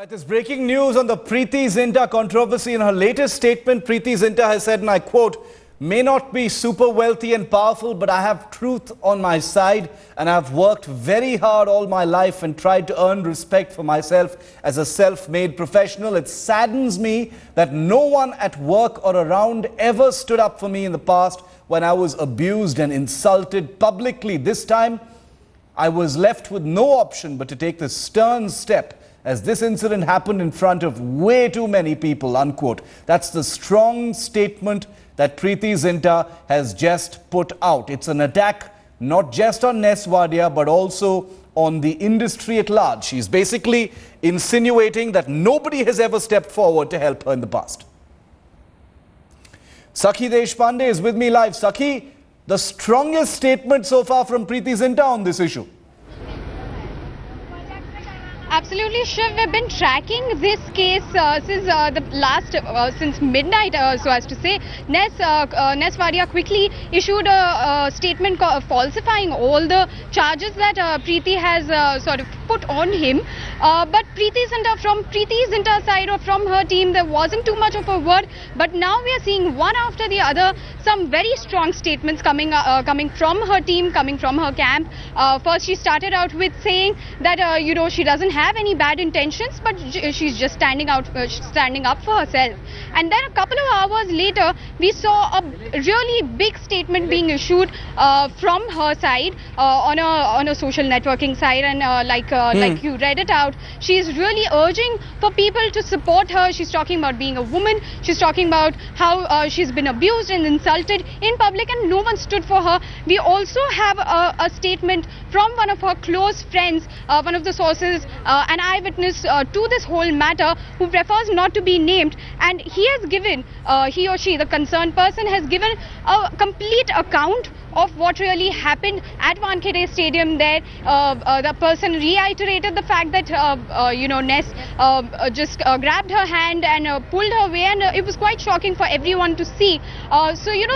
Right, there's breaking news on the Preity Zinta controversy. In her latest statement, Preity Zinta has said, and I quote, "May not be super wealthy and powerful, but I have truth on my side and I've worked very hard all my life and tried to earn respect for myself as a self-made professional. It saddens me that no one at work or around ever stood up for me in the past when I was abused and insulted publicly. This time, I was left with no option but to take this stern step, as this incident happened in front of way too many people," unquote. That's the strong statement that Preity Zinta has just put out. It's an attack not just on Ness Wadia, but also on the industry at large. She's basically insinuating that nobody has ever stepped forward to help her in the past. Sakhi Deshpande is with me live. Sakhi, the strongest statement so far from Preity Zinta on this issue. Absolutely, Shiv. We've been tracking this case since midnight, so as to say. Ness Wadia quickly issued a statement falsifying all the charges that Preity has sort of put on him. But Preity Zinta, from Preity Zinta's side or from her team, there wasn't too much of a word. But now we are seeing one after the other some very strong statements coming from her team, coming from her camp. First, she started out with saying that she doesn't have any bad intentions, but she's just standing up for herself. And then a couple of hours later, we saw a really big statement being issued from her side on a social networking site, and like you read it out, she's really urging for people to support her. She's talking about being a woman. She's talking about how she's been abused and insulted in public, and no one stood for her. We also have a statement from one of her close friends, one of the sources, an eyewitness to this whole matter, who prefers not to be named, and he has given, he or she, the concerned person, has given a complete account of what really happened at Wankhede Stadium there. The person reiterated the fact that, Ness just grabbed her hand and pulled her away, and it was quite shocking for everyone to see.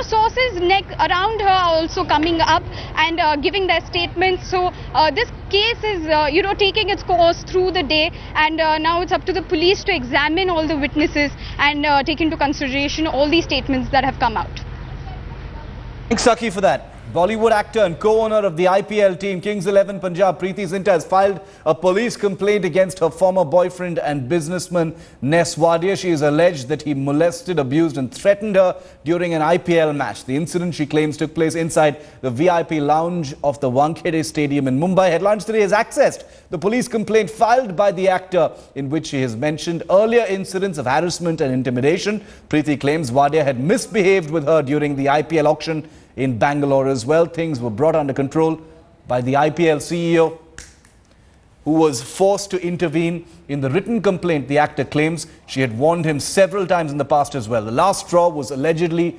Sources around her are also coming up and giving their statements. So this case is, taking its course through the day, and now it's up to the police to examine all the witnesses and take into consideration all these statements that have come out. Thanks, Sakhi, for that. Bollywood actor and co-owner of the IPL team Kings 11 Punjab, Preity Zinta, has filed a police complaint against her former boyfriend and businessman Ness Wadia. She is alleged that he molested, abused and threatened her during an IPL match. The incident, she claims, took place inside the VIP lounge of the Wankhede Stadium in Mumbai. Headlines today has accessed the police complaint filed by the actor, in which she has mentioned earlier incidents of harassment and intimidation. Preity claims Wadia had misbehaved with her during the IPL auction in Bangalore as well. Things were brought under control by the IPL CEO, who was forced to intervene. In the written complaint, the actor claims she had warned him several times in the past as well. The last straw was allegedly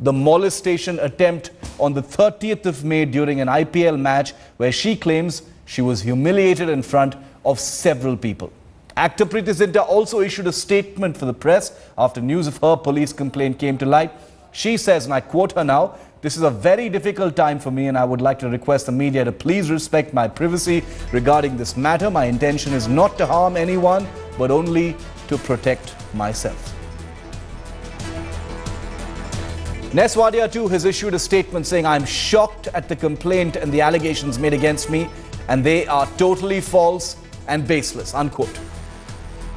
the molestation attempt on the 30th of May during an IPL match, where she claims she was humiliated in front of several people. Actor Preity Zinta also issued a statement for the press after news of her police complaint came to light. She says, and I quote her now, "This is a very difficult time for me, and I would like to request the media to please respect my privacy regarding this matter. My intention is not to harm anyone, but only to protect myself." Ness Wadia too has issued a statement saying, "I'm shocked at the complaint and the allegations made against me, and they are totally false and baseless," unquote.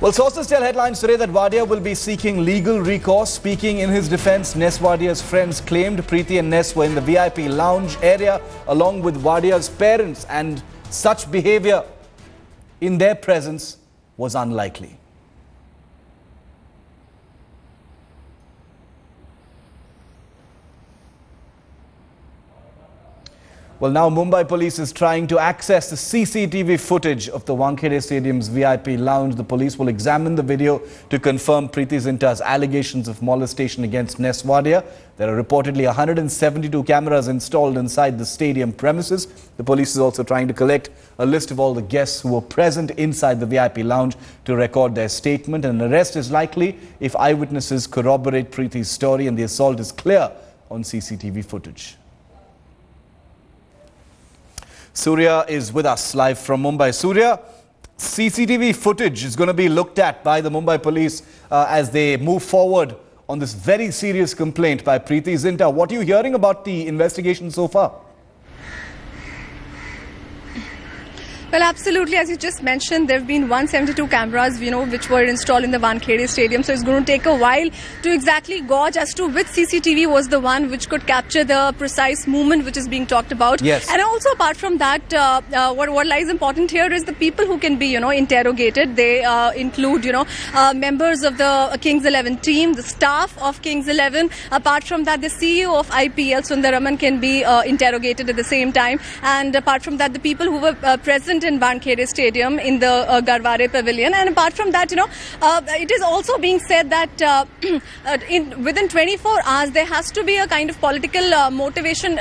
Well, sources tell Headlines today that Wadia will be seeking legal recourse. Speaking in his defense, Ness Wadia's friends claimed Preity and Ness were in the VIP lounge area along with Wadia's parents, and such behavior in their presence was unlikely. Well, now Mumbai police is trying to access the CCTV footage of the Wankhede Stadium's VIP lounge. The police will examine the video to confirm Preity Zinta's allegations of molestation against Ness Wadia. There are reportedly 172 cameras installed inside the stadium premises. The police is also trying to collect a list of all the guests who were present inside the VIP lounge to record their statement. An arrest is likely if eyewitnesses corroborate Preeti's story and the assault is clear on CCTV footage. Surya is with us live from Mumbai. Surya, CCTV footage is going to be looked at by the Mumbai police as they move forward on this very serious complaint by Preity Zinta. What are you hearing about the investigation so far? Well, absolutely. As you just mentioned, there have been 172 cameras, which were installed in the Wankhede Stadium. So it's going to take a while to exactly gauge as to which CCTV was the one which could capture the precise movement which is being talked about. Yes. And also, apart from that, what lies important here is the people who can be, interrogated. They include, members of the Kings 11 team, the staff of Kings 11. Apart from that, the CEO of IPL, Sundaraman, can be interrogated at the same time. And apart from that, the people who were present in Wankhede Stadium in the Garware Pavilion. And apart from that, it is also being said that within 24 hours there has to be a kind of political motivation.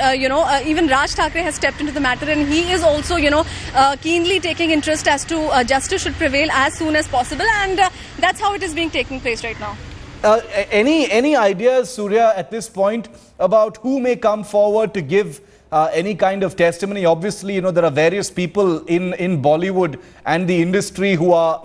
Even Raj Thackeray has stepped into the matter, and he is also keenly taking interest as to justice should prevail as soon as possible, and that's how it is being taking place right now. Any ideas, Surya, at this point about who may come forward to give any kind of testimony? Obviously, there are various people in Bollywood and the industry who are,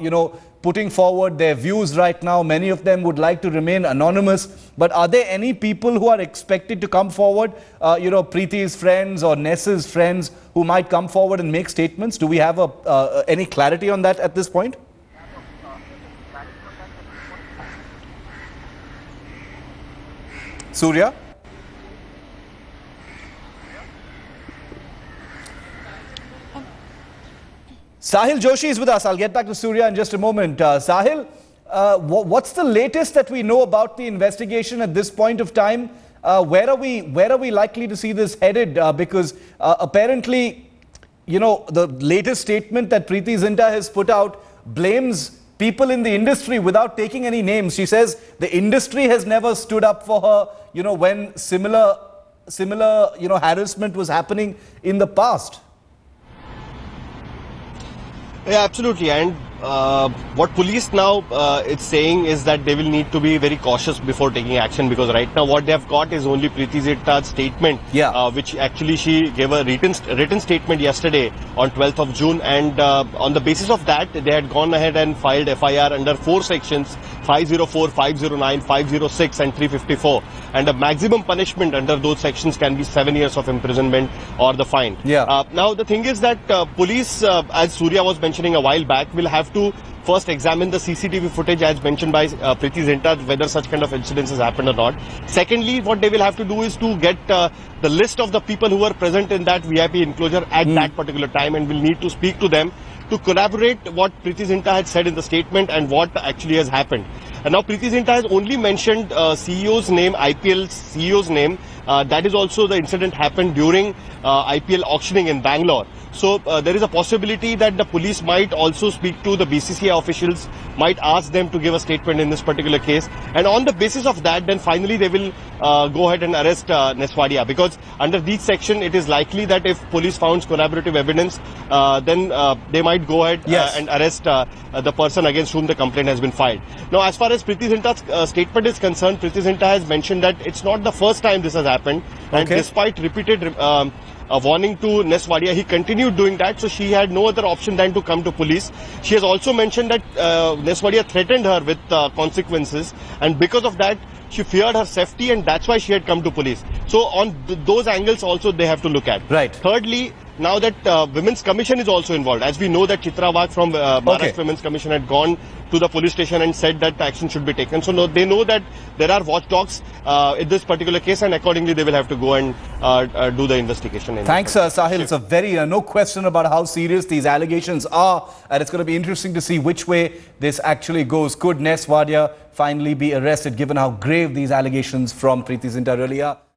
putting forward their views right now. Many of them would like to remain anonymous. But are there any people who are expected to come forward, Preeti's friends or Ness's friends who might come forward and make statements? Do we have any clarity on that at this point? Surya? Sahil Joshi is with us. I'll get back to Surya in just a moment. Sahil, what's the latest that we know about the investigation at this point of time? Where are we likely to see this headed? Because apparently, the latest statement that Preity Zinta has put out blames people in the industry without taking any names. She says the industry has never stood up for her, when similar harassment was happening in the past. Yeah, absolutely. And what police now is saying is that they will need to be very cautious before taking action, because right now what they have got is only Preity Zinta's statement, which actually she gave a written statement yesterday on 12th of June, and on the basis of that they had gone ahead and filed FIR under 4 sections: 504, 509, 506 and 354, and the maximum punishment under those sections can be 7 years of imprisonment or the fine. Now the thing is that police, as Surya was mentioning a while back, will have to first examine the CCTV footage as mentioned by Preity Zinta, whether such kind of incidents has happened or not. Secondly, what they will have to do is to get the list of the people who were present in that VIP enclosure at that particular time, and will need to speak to them to corroborate what Preity Zinta had said in the statement and what actually has happened. And now Preity Zinta has only mentioned CEO's name, IPL CEO's name. That is also the incident happened during IPL auctioning in Bangalore. So there is a possibility that the police might also speak to the BCCI officials, might ask them to give a statement in this particular case. And on the basis of that, then finally they will go ahead and arrest Ness Wadia, because under this section it is likely that if police found corroborative evidence, then they might go ahead and arrest the person against whom the complaint has been filed. Now, as far as Preity Zinta's statement is concerned, Preity Zinta has mentioned that it's not the first time this has happened, and despite repeated warning to Ness Wadia, he continued doing that, so she had no other option than to come to police. She has also mentioned that Ness Wadia threatened her with consequences, and because of that she feared her safety, and that's why she had come to police. So on those angles also they have to look at. Right. Thirdly, now that Women's Commission is also involved, as we know that Chitra Wagh from Maharashtra Women's Commission had gone to the police station and said that action should be taken. So they know that there are watchdogs in this particular case, and accordingly they will have to go and do the investigation. Thanks, Sahil. It's a very, no question about how serious these allegations are, and it's going to be interesting to see which way this actually goes. Could Ness Wadia finally be arrested, given how grave these allegations from Preity Zinta really are?